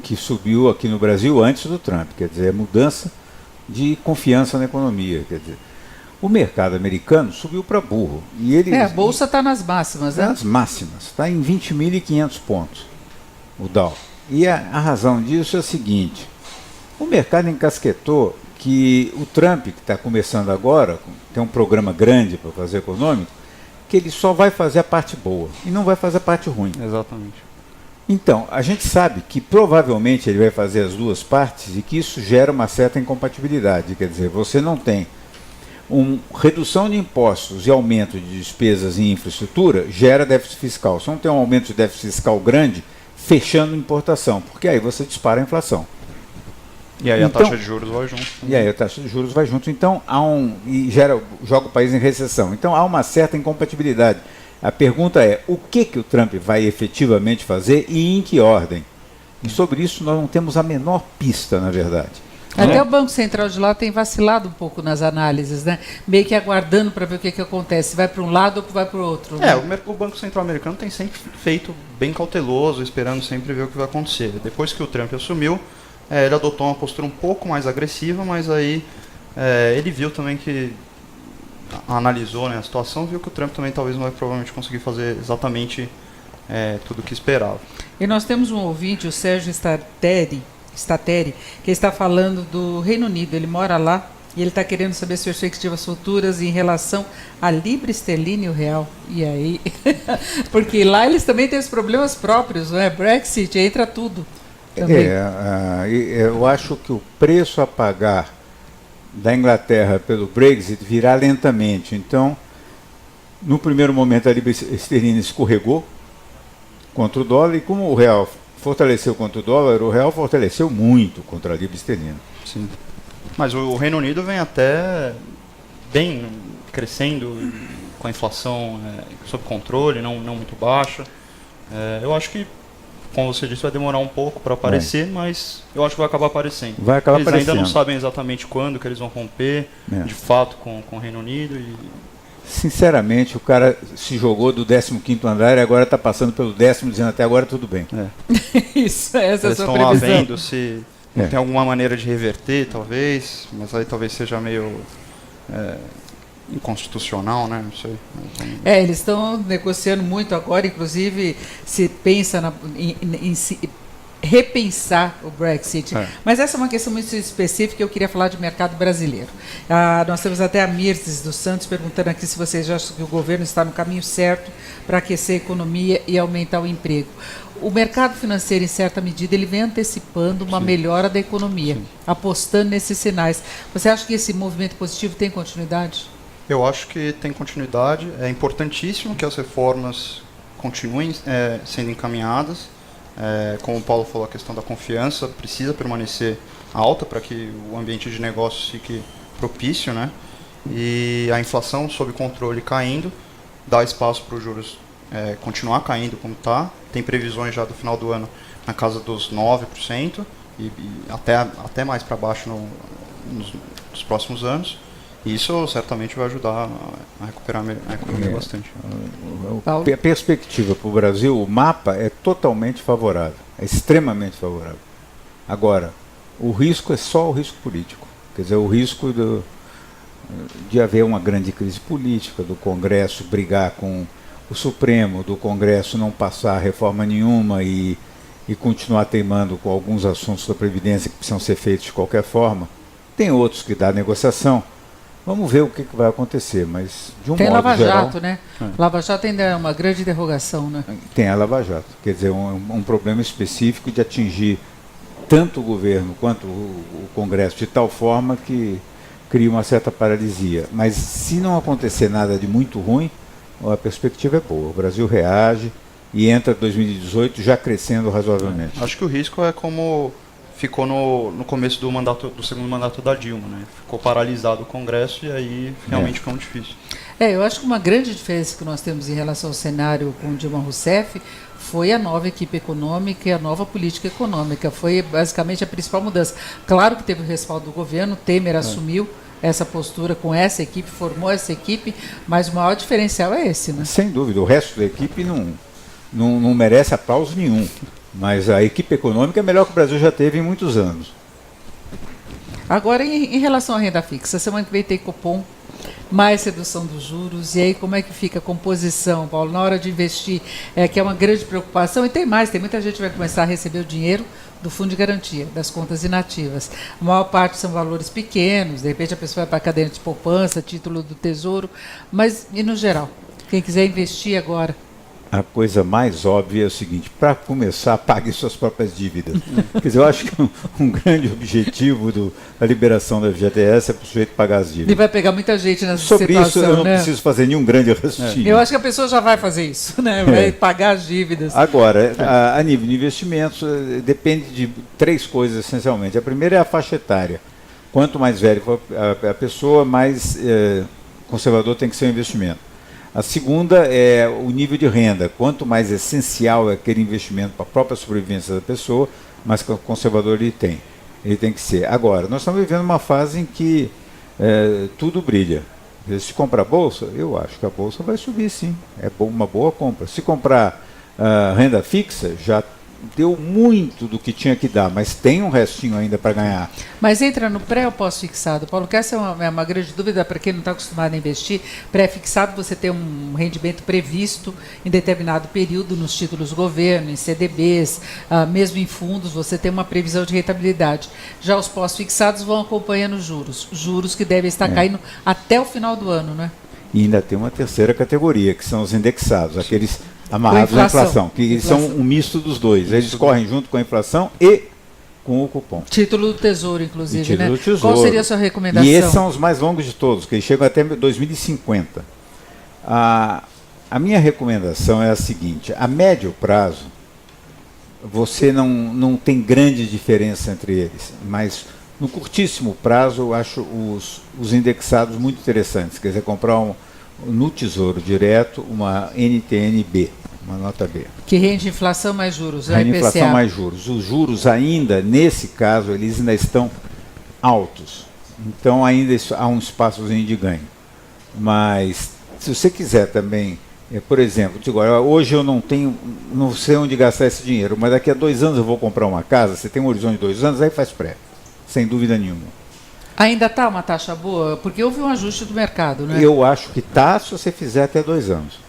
que subiu aqui no Brasil antes do Trump, quer dizer, mudança de confiança na economia, quer dizer. O mercado americano subiu para burro. E ele, a bolsa está nas máximas, né? Nas máximas, está em 20.500 pontos, o Dow. E a razão disso é a seguinte, o mercado encasquetou que o Trump, que está começando agora, tem um programa grande para fazer econômico, que ele só vai fazer a parte boa e não vai fazer a parte ruim. Exatamente. Então, a gente sabe que provavelmente ele vai fazer as duas partes e que isso gera uma certa incompatibilidade. Quer dizer, você não tem redução de impostos e aumento de despesas em infraestrutura, gera déficit fiscal. Você não tem um aumento de déficit fiscal grande fechando importação, porque aí você dispara a inflação. E aí então, a taxa de juros vai junto. E aí a taxa de juros vai junto. Então, joga o país em recessão. Então, há uma certa incompatibilidade. A pergunta é, o que o Trump vai efetivamente fazer e em que ordem? E sobre isso nós não temos a menor pista, na verdade. Até o Banco Central de lá tem vacilado um pouco nas análises, né? Meio que aguardando para ver o que acontece. Vai para um lado ou vai para o outro. Né? O Banco Central americano tem sempre feito bem cauteloso, esperando sempre ver o que vai acontecer. Depois que o Trump assumiu, ele adotou uma postura um pouco mais agressiva, mas aí ele viu também que, analisou, né, a situação, viu que o Trump também talvez não vai provavelmente conseguir fazer exatamente tudo o que esperava. E nós temos um ouvinte, o Sérgio Stateri, que está falando do Reino Unido. Ele mora lá e ele está querendo saber as perspectivas futuras em relação à libra esterlina e o real. E aí? Porque lá eles também têm os problemas próprios, não é? Brexit, entra tudo. Eu acho que o preço a pagar da Inglaterra pelo Brexit virá lentamente. Então, no primeiro momento a libra esterlina escorregou contra o dólar, e como o real fortaleceu contra o dólar, o real fortaleceu muito contra a libra esterlina. Sim. Mas o Reino Unido vem até bem crescendo, com a inflação sob controle, não muito baixa. Eu acho que, como você disse, vai demorar um pouco para aparecer, mas eu acho que vai acabar aparecendo. Eles ainda não sabem exatamente quando que eles vão romper, de fato, com o Reino Unido. Sinceramente, o cara se jogou do 15º andar e agora está passando pelo 10º, dizendo até agora tudo bem. Isso, essa é a sua previsão. Eles estão lá vendo se tem alguma maneira de reverter, talvez, mas aí talvez seja meio inconstitucional, né? Não sei. Eles estão negociando muito agora, inclusive se pensa em repensar o Brexit. Mas essa é uma questão muito específica, eu queria falar de mercado brasileiro. Nós temos até a Mirces dos Santos perguntando aqui se vocês acham que o governo está no caminho certo para aquecer a economia e aumentar o emprego. O mercado financeiro, em certa medida, ele vem antecipando uma melhora da economia, apostando nesses sinais. Você acha que esse movimento positivo tem continuidade? Eu acho que tem continuidade. É importantíssimo que as reformas continuem sendo encaminhadas. Como o Paulo falou, a questão da confiança precisa permanecer alta para que o ambiente de negócios fique propício, né? E a inflação sob controle caindo, dá espaço para os juros continuar caindo como está. Tem previsões já do final do ano na casa dos 9% e até mais para baixo nos próximos anos. E isso certamente vai ajudar a recuperar a economia bastante. A perspectiva para o Brasil, o mapa é totalmente favorável, é extremamente favorável. Agora, o risco é só o risco político. Quer dizer, o risco de haver uma grande crise política, do Congresso brigar com o Supremo, do Congresso não passar reforma nenhuma e continuar teimando com alguns assuntos da Previdência que precisam ser feitos de qualquer forma. Tem outros que dá negociação. Vamos ver o que vai acontecer, mas de um modo geral... Tem Lava Jato, né? Lava Jato ainda é uma grande interrogação, né? Tem a Lava Jato, quer dizer, um problema específico de atingir tanto o governo quanto o Congresso de tal forma que cria uma certa paralisia. Mas se não acontecer nada de muito ruim, a perspectiva é boa. O Brasil reage e entra 2018 já crescendo razoavelmente. Acho que o risco é como ficou no começo do segundo mandato da Dilma, né? Ficou paralisado o Congresso e aí realmente ficou muito difícil. Eu acho que uma grande diferença que nós temos em relação ao cenário com Dilma Rousseff foi a nova equipe econômica e a nova política econômica. Foi basicamente a principal mudança. Claro que teve o respaldo do governo, Temer assumiu essa postura com essa equipe, formou essa equipe, mas o maior diferencial é esse, né? Sem dúvida, o resto da equipe não merece aplauso nenhum. Mas a equipe econômica é melhor que o Brasil já teve em muitos anos. Agora, em relação à renda fixa, semana que vem tem Copom, mais redução dos juros, e aí como é que fica a composição, Paulo, na hora de investir, que é uma grande preocupação, e tem muita gente que vai começar a receber o dinheiro do fundo de garantia, das contas inativas. A maior parte são valores pequenos, de repente a pessoa vai para a cadeia de poupança, título do Tesouro, mas e no geral, quem quiser investir agora? A coisa mais óbvia é o seguinte: para começar, pague suas próprias dívidas. Quer dizer, eu acho que um grande objetivo da liberação da FGTS é para o sujeito pagar as dívidas. E vai pegar muita gente nessa Sobre situação, isso eu não né? preciso fazer nenhum grande raciocínio. Eu acho que a pessoa já vai fazer isso, né? Vai pagar as dívidas. Agora, a nível de investimentos, depende de três coisas essencialmente. A primeira é a faixa etária. Quanto mais velha for a pessoa, mais conservador tem que ser o investimento. A segunda é o nível de renda. Quanto mais essencial é aquele investimento para a própria sobrevivência da pessoa, mais conservador ele tem. Ele tem que ser. Agora, nós estamos vivendo uma fase em que tudo brilha. Se comprar bolsa, eu acho que a bolsa vai subir, sim. É uma boa compra. Se comprar renda fixa, já deu muito do que tinha que dar, mas tem um restinho ainda para ganhar. Mas entra no pré ou pós-fixado? Paulo, que essa é uma grande dúvida para quem não está acostumado a investir. Pré-fixado, você tem um rendimento previsto em determinado período nos títulos do governo, em CDBs, mesmo em fundos, você tem uma previsão de rentabilidade. Já os pós-fixados vão acompanhando juros que devem estar caindo até o final do ano, né? E ainda tem uma terceira categoria, que são os indexados, aqueles amarrados à inflação, que são um misto dos dois. Eles correm junto com a inflação e com o cupom. Título do Tesouro, inclusive, título né? do Tesouro. Qual seria a sua recomendação? E esses são os mais longos de todos, que eles chegam até 2050. A minha recomendação é a seguinte: a médio prazo, você não tem grande diferença entre eles, mas no curtíssimo prazo eu acho os indexados muito interessantes. Quer dizer, comprar no Tesouro Direto uma NTN-B, uma nota B. Que rende inflação mais juros, Rende IPCA. inflação mais juros. Os juros ainda, nesse caso, eles ainda estão altos. Então ainda há um espaçozinho de ganho. Mas se você quiser também, por exemplo, hoje eu não sei onde gastar esse dinheiro, mas daqui a 2 anos eu vou comprar uma casa, você tem um horizonte de 2 anos, aí faz pré, sem dúvida nenhuma. Ainda está uma taxa boa? Porque houve um ajuste do mercado, né? Eu acho que está se você fizer até 2 anos.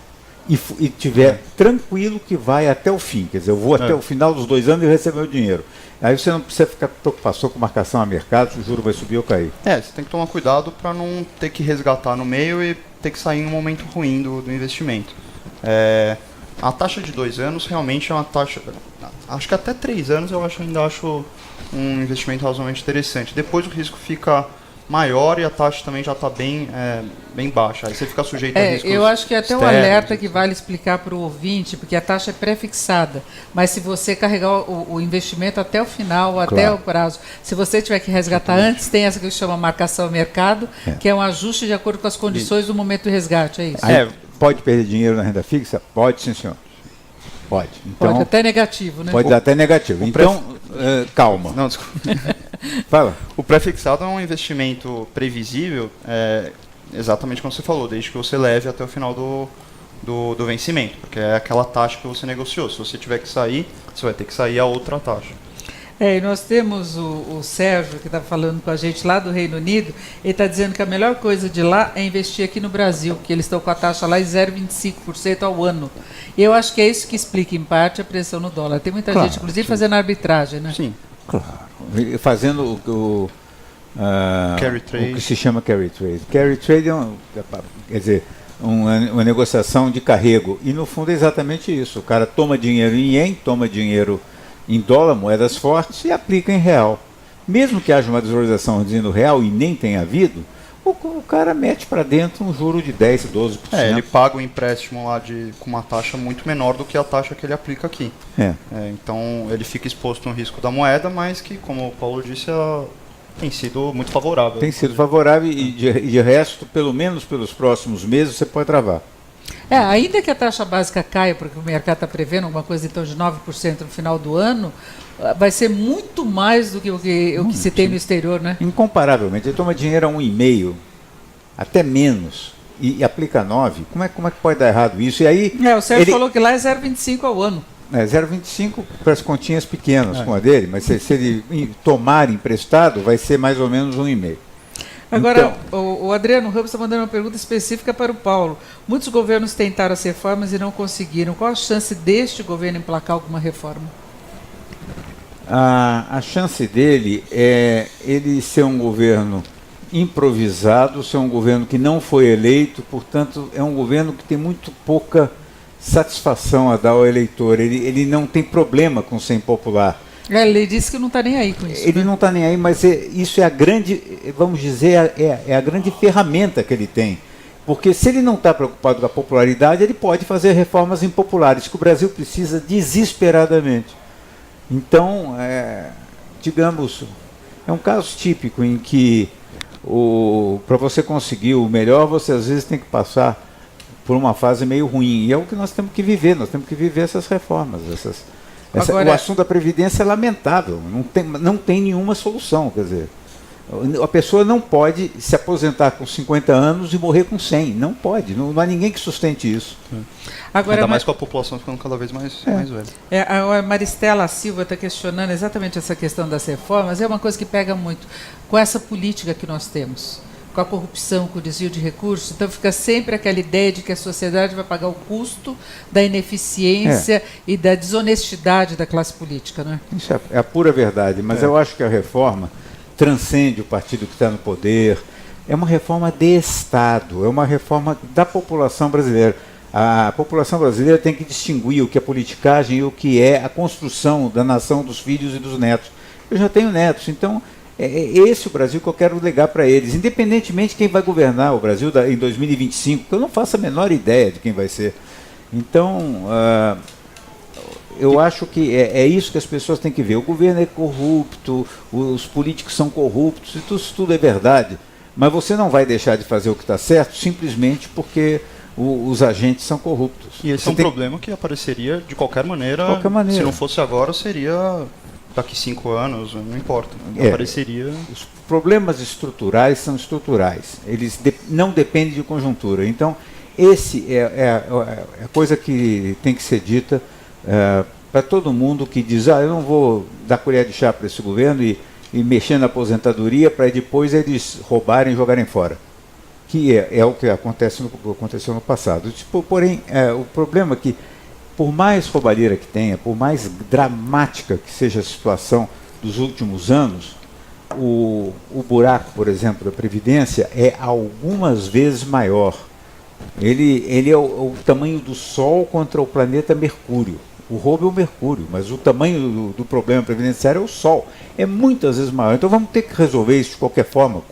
E tiver tranquilo que vai até o fim. Quer dizer, eu vou até o final dos 2 anos e receber o dinheiro. Aí você não precisa ficar preocupado com marcação a mercado, se o juro vai subir ou cair. Você tem que tomar cuidado para não ter que resgatar no meio e ter que sair em um momento ruim do investimento. A taxa de 2 anos realmente é uma taxa... Acho que até 3 anos eu ainda acho um investimento razoavelmente interessante. Depois o risco fica maior e a taxa também já está bem baixa. Aí você fica sujeito a riscos eu acho que até um externos, alerta que vale explicar para o ouvinte, porque a taxa é pré-fixada, mas se você carregar o investimento até o final, até o prazo, se você tiver que resgatar antes, tem essa que se chama marcação ao mercado, que é um ajuste de acordo com as condições do momento do resgate, é isso? Pode perder dinheiro na renda fixa? Pode, sim, senhor. Pode. Então, pode até negativo, né? Pode dar até negativo. Então, calma. Não, desculpa. Fala. O pré-fixado é um investimento previsível, exatamente como você falou, desde que você leve até o final do vencimento, porque é aquela taxa que você negociou. Se você tiver que sair, você vai ter que sair a outra taxa. E nós temos o Sérgio, que está falando com a gente lá do Reino Unido, ele está dizendo que a melhor coisa de lá é investir aqui no Brasil, que eles estão com a taxa lá em 0,25% ao ano. E eu acho que é isso que explica, em parte, a pressão no dólar. Tem muita gente, inclusive, fazendo arbitragem, né? Sim. Claro. Fazendo o que se chama carry trade. Carry trade quer dizer, uma negociação de carrego. E, no fundo, é exatamente isso. O cara toma dinheiro em ien, toma dinheiro em dólar, moedas fortes, e aplica em real. Mesmo que haja uma desvalorização dizendo real e nem tenha havido, o cara mete para dentro um juro de 10%, 12%. Ele paga o empréstimo lá com uma taxa muito menor do que a taxa que ele aplica aqui. Então ele fica exposto no risco da moeda, mas que, como o Paulo disse, tem sido muito favorável. Tem sido favorável e de resto, pelo menos pelos próximos meses, você pode travar. Ainda que a taxa básica caia, porque o mercado está prevendo alguma coisa então de 9% no final do ano, vai ser muito mais do que o que se tem no exterior, né? Incomparavelmente. Ele toma dinheiro a 1,5%, até menos, e aplica 9%. Como é que pode dar errado isso? E aí, o Sérgio falou que lá é 0,25% ao ano. 0,25 para as continhas pequenas com a dele, mas se ele tomar emprestado, vai ser mais ou menos 1,5. Agora, então, o Adriano Ramos está mandando uma pergunta específica para o Paulo. Muitos governos tentaram as reformas e não conseguiram. Qual a chance deste governo emplacar alguma reforma? A chance dele é ele ser um governo improvisado, ser um governo que não foi eleito, portanto, é um governo que tem muito pouca satisfação a dar ao eleitor. Ele não tem problema com ser impopular. Ele disse que não está nem aí com isso. Ele não está nem aí, mas isso é a grande, vamos dizer, é a grande ferramenta que ele tem. Porque se ele não está preocupado com a popularidade, ele pode fazer reformas impopulares, que o Brasil precisa desesperadamente. Então, digamos, é um caso típico em que para você conseguir o melhor, você às vezes tem que passar por uma fase meio ruim. E é o que nós temos que viver, essas reformas. Agora, o assunto da Previdência é lamentável, não tem nenhuma solução. Quer dizer, a pessoa não pode se aposentar com 50 anos e morrer com 100. Não pode, não há ninguém que sustente isso. Agora, ainda mais com a população ficando cada vez mais velha. A Maristela Silva está questionando exatamente essa questão das reformas. É uma coisa que pega muito com essa política que nós temos, com a corrupção, com o desvio de recursos. Então fica sempre aquela ideia de que a sociedade vai pagar o custo da ineficiência e da desonestidade da classe política, né? Isso é a pura verdade, mas eu acho que a reforma transcende o partido que está no poder. É uma reforma de Estado, é uma reforma da população brasileira. A população brasileira tem que distinguir o que é politicagem e o que é a construção da nação dos filhos e dos netos. Eu já tenho netos, então é esse o Brasil que eu quero legar para eles, independentemente de quem vai governar o Brasil em 2025, que eu não faço a menor ideia de quem vai ser. Então, eu acho que é isso que as pessoas têm que ver. O governo é corrupto, os políticos são corruptos, isso tudo é verdade, mas você não vai deixar de fazer o que está certo simplesmente porque os agentes são corruptos. E esse é um problema que apareceria de qualquer maneira. Se não fosse agora, seria daqui 5 anos, não importa. Apareceria. Os problemas estruturais são estruturais. Eles não dependem de conjuntura. Então, esse é a coisa que tem que ser dita para todo mundo que diz, eu não vou dar colher de chá para esse governo e mexer na aposentadoria para depois eles roubarem e jogarem fora. Que é o que aconteceu no passado. Porém, o problema é que, por mais roubalheira que tenha, por mais dramática que seja a situação dos últimos anos, o buraco, por exemplo, da Previdência é algumas vezes maior. Ele é o tamanho do Sol contra o planeta Mercúrio. O roubo é o Mercúrio, mas o tamanho do problema previdenciário é o Sol. É muitas vezes maior. Então vamos ter que resolver isso de qualquer forma,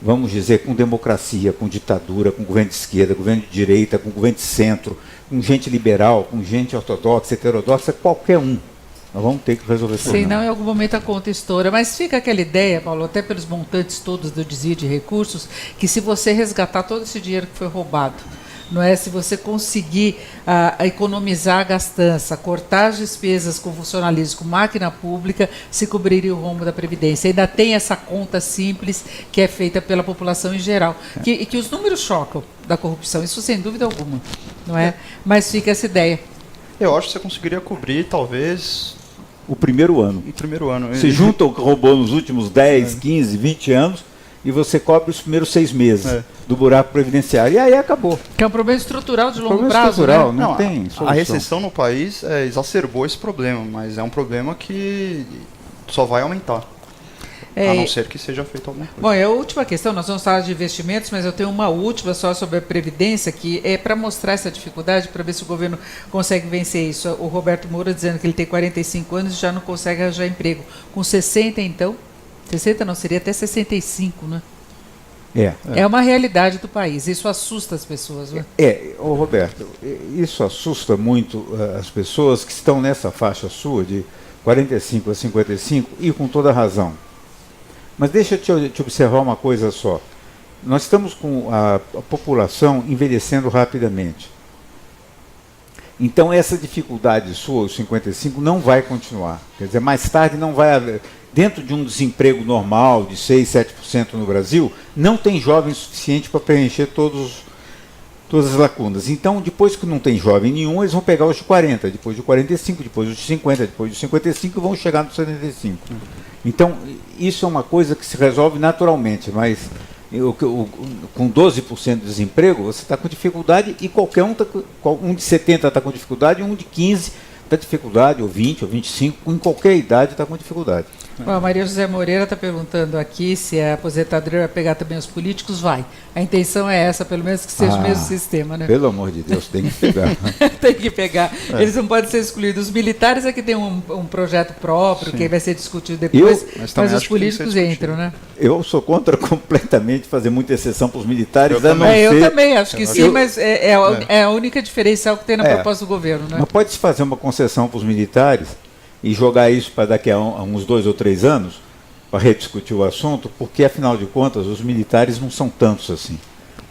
vamos dizer, com democracia, com ditadura, com governo de esquerda, governo de direita, com governo de centro, com gente liberal, com gente ortodoxa, heterodoxa, qualquer um. Nós vamos ter que resolver isso. Senão, em algum momento a conta estoura. Mas fica aquela ideia, Paulo, até pelos montantes todos do desvio de recursos, que se você resgatar todo esse dinheiro que foi roubado, não é? Se você conseguir economizar a gastança, cortar as despesas com funcionalismo, com máquina pública, se cobriria o rombo da Previdência. Ainda tem essa conta simples que é feita pela população em geral. E que os números chocam da corrupção, isso sem dúvida alguma, não é? Mas fica essa ideia. Eu acho que você conseguiria cobrir, talvez, o primeiro ano. Você junta o que roubou nos últimos 10, 15, 20 anos e você cobre os primeiros 6 meses do buraco previdenciário. E aí acabou. Que é um problema estrutural de longo prazo, estrutural, né? Não tem solução. A recessão no país exacerbou esse problema, mas é um problema que só vai aumentar. A não ser que seja feito alguma coisa. Bom, a última questão, nós vamos falar de investimentos, mas eu tenho uma última só sobre a Previdência, que é para mostrar essa dificuldade, para ver se o governo consegue vencer isso. O Roberto Moura dizendo que ele tem 45 anos e já não consegue arranjar emprego. Com 60, então? 60 não, seria até 65, né? É uma realidade do país. Isso assusta as pessoas, né? Roberto, isso assusta muito as pessoas que estão nessa faixa sua de 45 a 55 e com toda razão. Mas deixa eu te observar uma coisa só. Nós estamos com a população envelhecendo rapidamente. Então essa dificuldade sua, os 55, não vai continuar. Quer dizer, mais tarde não vai haver. Dentro de um desemprego normal de 6, 7% no Brasil, não tem jovem suficiente para preencher todos todas as lacunas. Então, depois que não tem jovem nenhum, eles vão pegar os de 40, depois de 45, depois os de 50, depois de 55 e vão chegar nos 75. Então, isso é uma coisa que se resolve naturalmente, mas com 12% de desemprego, você está com dificuldade e qualquer um de 70 está com dificuldade, um de 15 está com dificuldade, ou 20, ou 25, em qualquer idade está com dificuldade. Bom, a Maria José Moreira está perguntando aqui se a aposentadoria vai pegar também os políticos. Vai. A intenção é essa, pelo menos que seja o mesmo sistema, né? Pelo amor de Deus, tem que pegar. Tem que pegar. Eles não podem ser excluídos. Os militares é que tem um projeto próprio, que vai ser discutido depois, mas os políticos entram, né? Eu sou contra completamente fazer muita exceção para os militares. Eu também acho que sim, mas é a única diferencial que tem na proposta do governo, né? Mas pode-se fazer uma concessão para os militares e jogar isso para daqui a uns 2 ou 3 anos, para rediscutir o assunto, porque, afinal de contas, os militares não são tantos assim.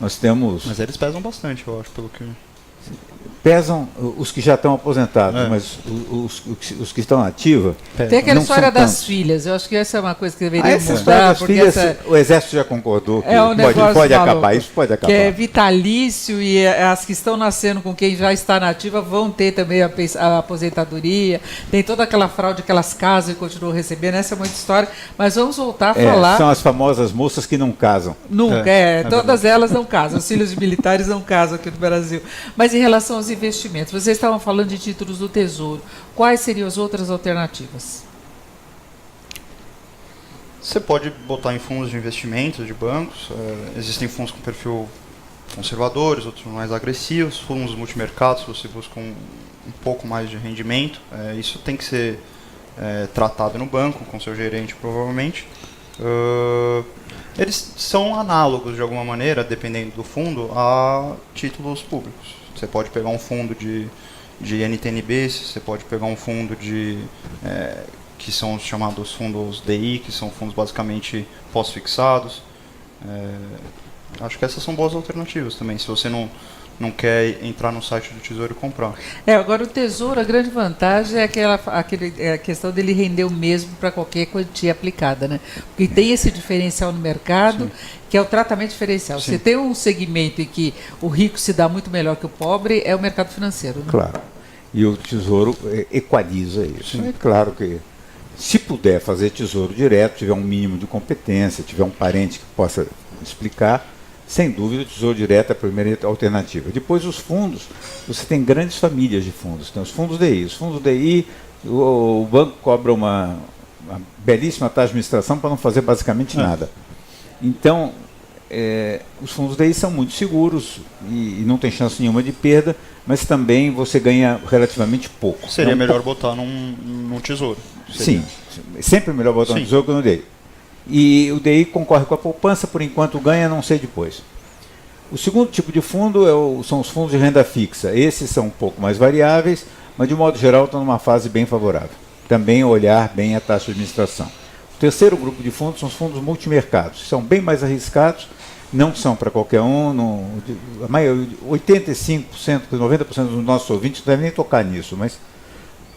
Nós temos... Mas eles pesam bastante, eu acho, pelo que... Pesam os que já estão aposentados, mas os que estão na ativa... Tem aquela história das filhas, eu acho que essa é uma coisa que deveria essa mudar. Das filhas, o Exército já concordou que pode acabar, isso pode acabar. Que é vitalício e as que estão nascendo com quem já está na ativa vão ter também a aposentadoria, tem toda aquela fraude, aquelas casas e continuam recebendo, essa é muita história, mas vamos voltar a falar... São as famosas moças que não casam. Nunca, todas elas não casam, os filhos de militares não casam aqui no Brasil. Mas em relação aos investimentos, vocês estavam falando de títulos do Tesouro, quais seriam as outras alternativas? Você pode botar em fundos de investimentos de bancos, existem fundos com perfil conservadores, outros mais agressivos, fundos multimercados, você busca um pouco mais de rendimento, isso tem que ser tratado no banco, com seu gerente provavelmente. Eles são análogos de alguma maneira, dependendo do fundo, a títulos públicos. Você pode pegar um fundo de NTNB, você pode pegar um fundo que são os chamados fundos DI, que são fundos basicamente pós-fixados. Acho que essas são boas alternativas também, se você não quer entrar no site do Tesouro e comprar. Agora o Tesouro, a grande vantagem é a questão dele render o mesmo para qualquer quantia aplicada, né? Porque tem esse diferencial no mercado, que é o tratamento diferencial. Sim. Você tem um segmento em que o rico se dá muito melhor que o pobre, é o mercado financeiro, né? Claro. E o Tesouro equaliza isso. É claro que, se puder fazer Tesouro direto, tiver um mínimo de competência, tiver um parente que possa explicar, sem dúvida, o Tesouro Direto é a primeira alternativa. Depois, os fundos, você tem grandes famílias de fundos. Tem os fundos DI. Os fundos DI, o banco cobra uma belíssima taxa de administração para não fazer basicamente nada. Então, os fundos DI são muito seguros e não tem chance nenhuma de perda, mas também você ganha relativamente pouco. Seria melhor botar num Tesouro. Seria. Sim, sempre melhor botar no Tesouro que no DI. E o DI concorre com a poupança, por enquanto ganha, não sei depois. O segundo tipo de fundo são os fundos de renda fixa. Esses são um pouco mais variáveis, mas de modo geral estão numa fase bem favorável. Também olhar bem a taxa de administração. O terceiro grupo de fundos são os fundos multimercados. São bem mais arriscados, não são para qualquer um. A maioria, 85%, 90% dos nossos ouvintes não devem nem tocar nisso, mas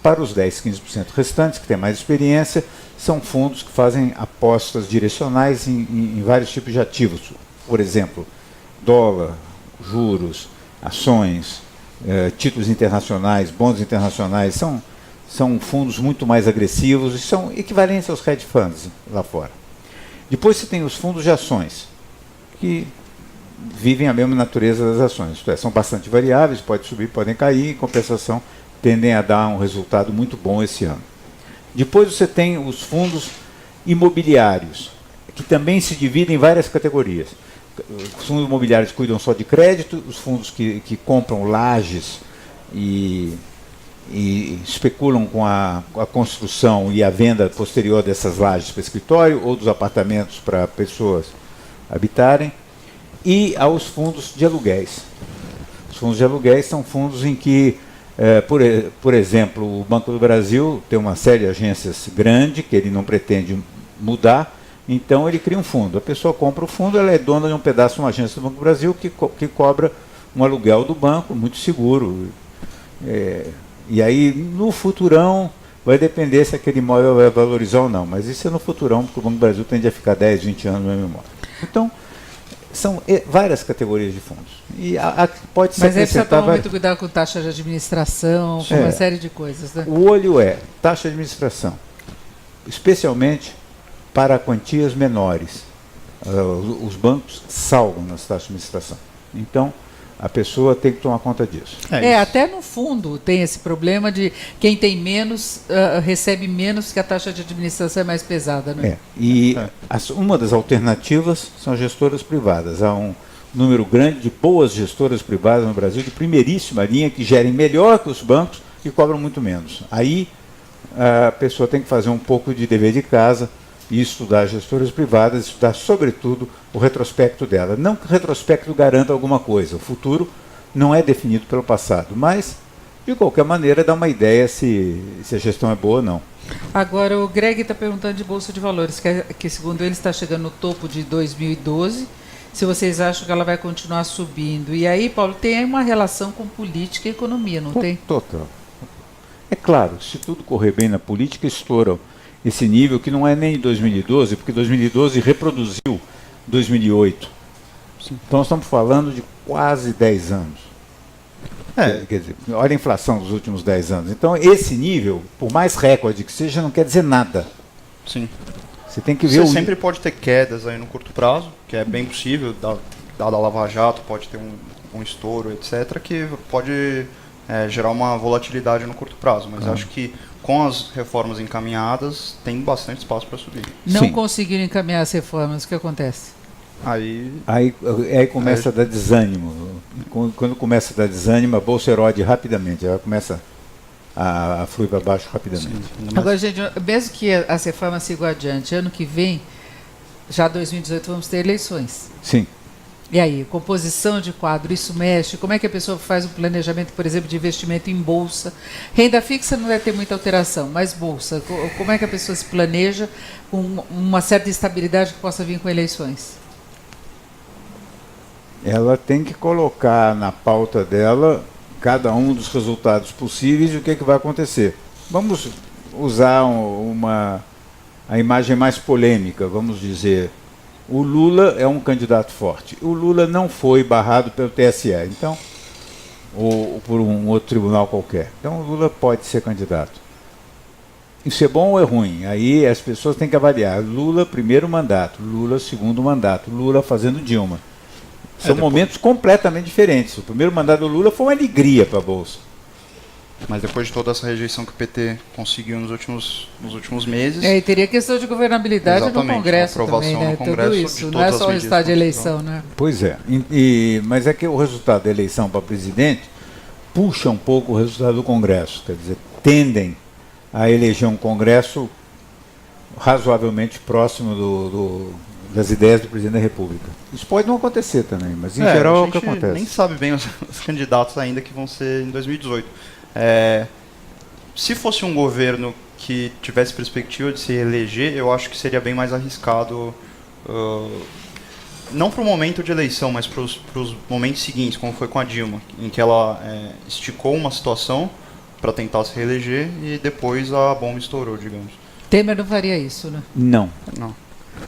para os 10, 15% restantes, que têm mais experiência, são fundos que fazem apostas direcionais em vários tipos de ativos. Por exemplo, dólar, juros, ações, títulos internacionais, bons internacionais, são fundos muito mais agressivos e são equivalentes aos hedge funds lá fora. Depois você tem os fundos de ações, que vivem a mesma natureza das ações, isto é, são bastante variáveis, podem subir, podem cair, em compensação tendem a dar um resultado muito bom esse ano. Depois você tem os fundos imobiliários, que também se dividem em várias categorias. Os fundos imobiliários cuidam só de crédito, os fundos que compram lajes e especulam com a construção e a venda posterior dessas lajes para escritório ou dos apartamentos para pessoas habitarem, e aos fundos de aluguéis. Os fundos de aluguéis são fundos em que, por exemplo, o Banco do Brasil tem uma série de agências grande que ele não pretende mudar, então ele cria um fundo. A pessoa compra o fundo, ela é dona de um pedaço de uma agência do Banco do Brasil que cobra um aluguel do banco, muito seguro. E aí, no futurão, vai depender se aquele imóvel vai valorizar ou não. Mas isso é no futurão, porque o Banco do Brasil tende a ficar 10, 20 anos no mesmo imóvel. Então, São várias categorias de fundos. E pode ser Mas aí precisa tomar muito cuidado com taxa de administração, com uma série de coisas. Né? O olho é taxa de administração, especialmente para quantias menores. Os bancos salvam nas taxas de administração. Então, a pessoa tem que tomar conta disso. Até no fundo tem esse problema de quem tem menos recebe menos, que a taxa de administração é mais pesada. Né? Uma das alternativas são as gestoras privadas. Há um número grande de boas gestoras privadas no Brasil, de primeiríssima linha, que gerem melhor que os bancos e cobram muito menos. Aí a pessoa tem que fazer um pouco de dever de casa e estudar as gestoras privadas, estudar sobretudo o retrospecto dela. Não que o retrospecto garanta alguma coisa, o futuro não é definido pelo passado, mas de qualquer maneira dá uma ideia se a gestão é boa ou não. Agora o Greg está perguntando de Bolsa de Valores, que segundo ele está chegando no topo de 2012, se vocês acham que ela vai continuar subindo. E aí, Paulo, tem uma relação com política e economia, não tem? Total. É claro, se tudo correr bem na política, estoura esse nível, que não é nem 2012, porque 2012 reproduziu 2008. Sim. Então, nós estamos falando de quase 10 anos. Quer dizer, olha a inflação dos últimos 10 anos. Então, esse nível, por mais recorde que seja, não quer dizer nada. Sim. Você tem que ver sempre pode ter quedas aí no curto prazo, que é bem possível, dada a Lava Jato, pode ter um estouro, etc., que pode gerar uma volatilidade no curto prazo. Mas acho que com as reformas encaminhadas, tem bastante espaço para subir. Não conseguiram encaminhar as reformas, o que acontece? Aí começa a dar desânimo. Quando começa a dar desânimo, a bolsa erode rapidamente, ela começa a fluir para baixo rapidamente. Sim, agora, gente, mesmo que as reformas sigam adiante, ano que vem, já 2018, vamos ter eleições. Sim. E aí, composição de quadro, isso mexe? Como é que a pessoa faz um planejamento, por exemplo, de investimento em bolsa? Renda fixa não vai ter muita alteração, mas bolsa, como é que a pessoa se planeja com uma certa estabilidade que possa vir com eleições? Ela tem que colocar na pauta dela cada um dos resultados possíveis e o que vai acontecer. Vamos usar a imagem mais polêmica, vamos dizer. O Lula é um candidato forte. O Lula não foi barrado pelo TSE, então, ou por um outro tribunal qualquer. Então o Lula pode ser candidato. Isso é bom ou é ruim? Aí as pessoas têm que avaliar. Lula, primeiro mandato. Lula, segundo mandato. Lula fazendo Dilma. São momentos completamente diferentes. O primeiro mandato do Lula foi uma alegria para a Bolsa. Mas depois de toda essa rejeição que o PT conseguiu nos últimos meses... E teria questão de governabilidade no Congresso também, né? Congresso, tudo isso, não é só o resultado de eleição, né? Pois é, mas é que o resultado da eleição para presidente puxa um pouco o resultado do Congresso. Quer dizer, tendem a eleger um Congresso razoavelmente próximo das ideias do presidente da República. Isso pode não acontecer também, mas em geral é o que acontece. A gente nem sabe bem os candidatos ainda que vão ser em 2018. Se fosse um governo que tivesse perspectiva de se eleger, eu acho que seria bem mais arriscado, não para o momento de eleição, mas para os momentos seguintes, como foi com a Dilma, em que ela esticou uma situação para tentar se reeleger e depois a bomba estourou, digamos. Temer não faria isso, né? Não.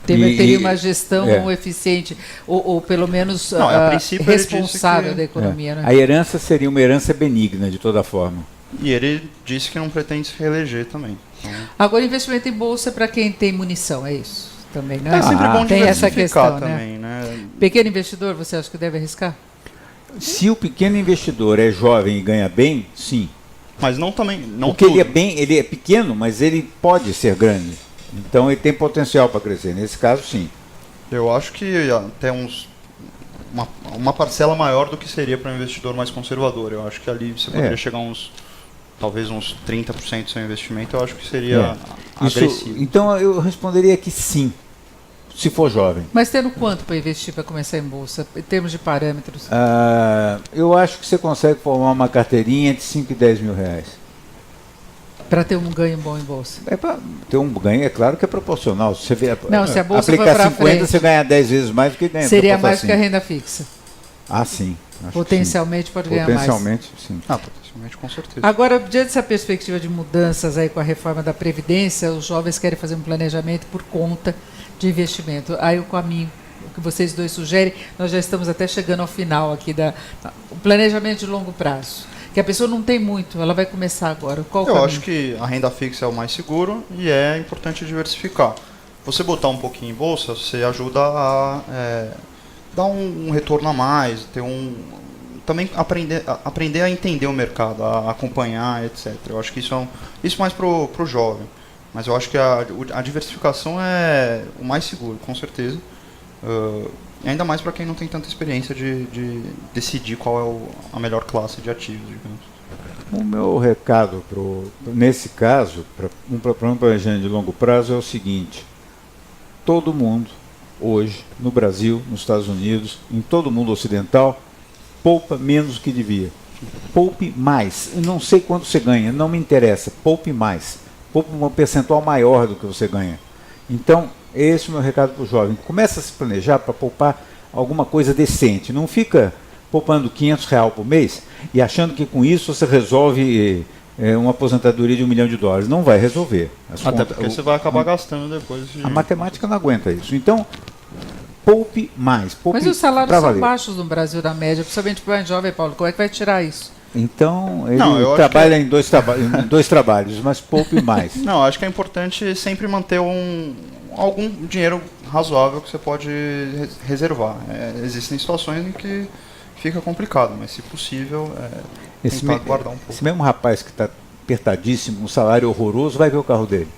Temer teria uma gestão eficiente, ou pelo menos responsável da economia. Né? A herança seria uma herança benigna, de toda forma. E ele disse que não pretende se reeleger também. Então... Agora, investimento em bolsa é para quem tem munição, é isso também, né? É sempre bom tem essa questão, também, né? Pequeno investidor, você acha que deve arriscar? Se o pequeno investidor é jovem e ganha bem, sim. Mas não também... Não porque ele é pequeno, mas ele pode ser grande. Então ele tem potencial para crescer. Nesse caso, sim. Eu acho que até uma parcela maior do que seria para um investidor mais conservador. Eu acho que ali você poderia chegar talvez uns 30% do seu investimento. Eu acho que seria agressivo. Então eu responderia que sim, se for jovem. Mas tendo quanto para investir, para começar em bolsa, em termos de parâmetros? Eu acho que você consegue formar uma carteirinha de 5 e 10 mil reais. Para ter um ganho bom em bolsa. Para ter um ganho, é claro que é proporcional. Se você vê, se a bolsa aplicar for para 50, frente, você ganha 10 vezes mais do que ganha. Seria mais que a renda fixa. Sim. Potencialmente pode ganhar mais. Potencialmente, sim. Potencialmente, com certeza. Agora, diante dessa perspectiva de mudanças aí com a reforma da Previdência, os jovens querem fazer um planejamento por conta de investimento. Aí o caminho que vocês dois sugerem, nós já estamos até chegando ao final aqui o planejamento de longo prazo. Que a pessoa não tem muito, ela vai começar agora. Qual o caminho? Eu acho que a renda fixa é o mais seguro e é importante diversificar. Você botar um pouquinho em bolsa, você ajuda a dar um retorno a mais, também aprender a entender o mercado, a acompanhar, etc. Eu acho que isso mais pro jovem. Mas eu acho que a diversificação é o mais seguro, com certeza. Ainda mais para quem não tem tanta experiência de decidir qual é a melhor classe de ativos, digamos. O meu recado, nesse caso, para um planejamento de longo prazo, é o seguinte: todo mundo, hoje, no Brasil, nos Estados Unidos, em todo o mundo ocidental, poupa menos do que devia. Poupe mais. Eu não sei quanto você ganha, não me interessa. Poupe mais. Poupe um percentual maior do que você ganha. Então, esse é o meu recado para o jovem. Começa a se planejar para poupar alguma coisa decente. Não fica poupando R$500 por mês e achando que com isso você resolve uma aposentadoria de $1 milhão. Não vai resolver. Até porque você vai acabar gastando depois. A matemática não aguenta isso. Então, poupe mais. Poupe. Mas os salários são baixos no Brasil da média, principalmente para o jovem, Paulo. Como é que vai tirar isso? Então, ele trabalha em dois trabalhos, mas poupe mais. Não, acho que é importante sempre manter algum dinheiro razoável que você pode reservar. Existem situações em que fica complicado, mas se possível, tentar guardar um pouco. Esse mesmo rapaz que está apertadíssimo, um salário horroroso, vai ver o carro dele.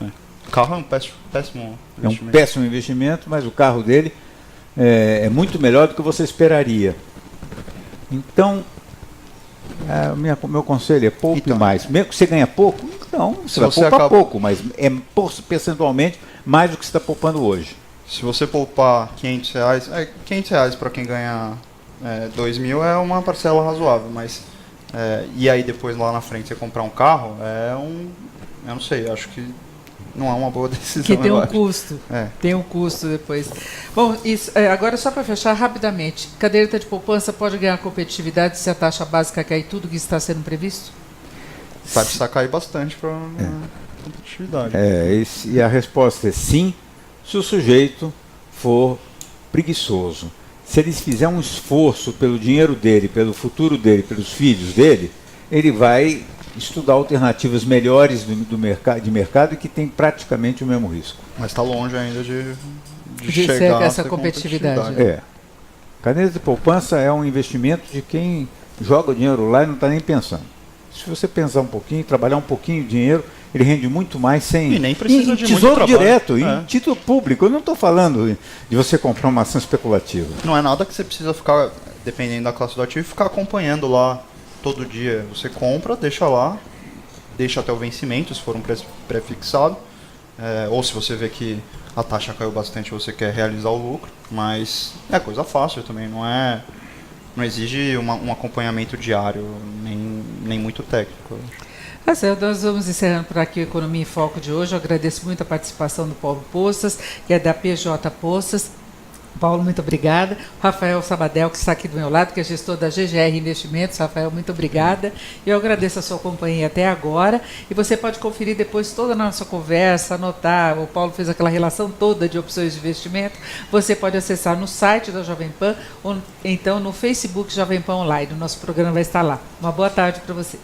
O carro é um péssimo investimento. É um péssimo investimento, mas o carro dele é muito melhor do que você esperaria. Então, meu conselho é poupe mais. Mesmo que você ganha pouco, então você vai poupar pouco, mas é percentualmente mais do que você está poupando hoje. Se você poupar R$500, R$500 para quem ganha R$2.000 é uma parcela razoável, mas e aí depois lá na frente você comprar um carro, eu não sei, acho que não é uma boa decisão. Que tem um custo. Tem um custo depois. Bom, agora só para fechar rapidamente, caderneta de poupança pode ganhar competitividade se a taxa básica cair tudo que está sendo previsto? Vai precisar cair bastante para competitividade. E a resposta é sim, se o sujeito for preguiçoso. Se ele fizer um esforço pelo dinheiro dele, pelo futuro dele, pelos filhos dele, ele vai estudar alternativas melhores de mercado e que tem praticamente o mesmo risco. Mas está longe ainda de chegar a essa competitividade. Caderneta de poupança é um investimento de quem joga o dinheiro lá e não está nem pensando. Se você pensar um pouquinho, trabalhar um pouquinho de dinheiro, ele rende muito mais sem... E nem precisa de tesouro muito direto, em título público. Eu não estou falando de você comprar uma ação especulativa. Não é nada que você precisa ficar, dependendo da classe do ativo, ficar acompanhando lá todo dia. Você compra, deixa lá, deixa até o vencimento, se for um preço pré-fixado. Ou se você vê que a taxa caiu bastante, você quer realizar o lucro. Mas é coisa fácil também, não exige um acompanhamento diário, nem muito técnico. Nós vamos encerrando por aqui o Economia em Foco de hoje. Eu agradeço muito a participação do Paulo Poças, que é da PJ Poças. Paulo, muito obrigada. Rafael Sabadell, que está aqui do meu lado, que é gestor da GGR Investimentos. Rafael, muito obrigada. Eu agradeço a sua companhia até agora. E você pode conferir depois toda a nossa conversa, anotar. O Paulo fez aquela relação toda de opções de investimento. Você pode acessar no site da Jovem Pan ou então no Facebook Jovem Pan Online. O nosso programa vai estar lá. Uma boa tarde para você.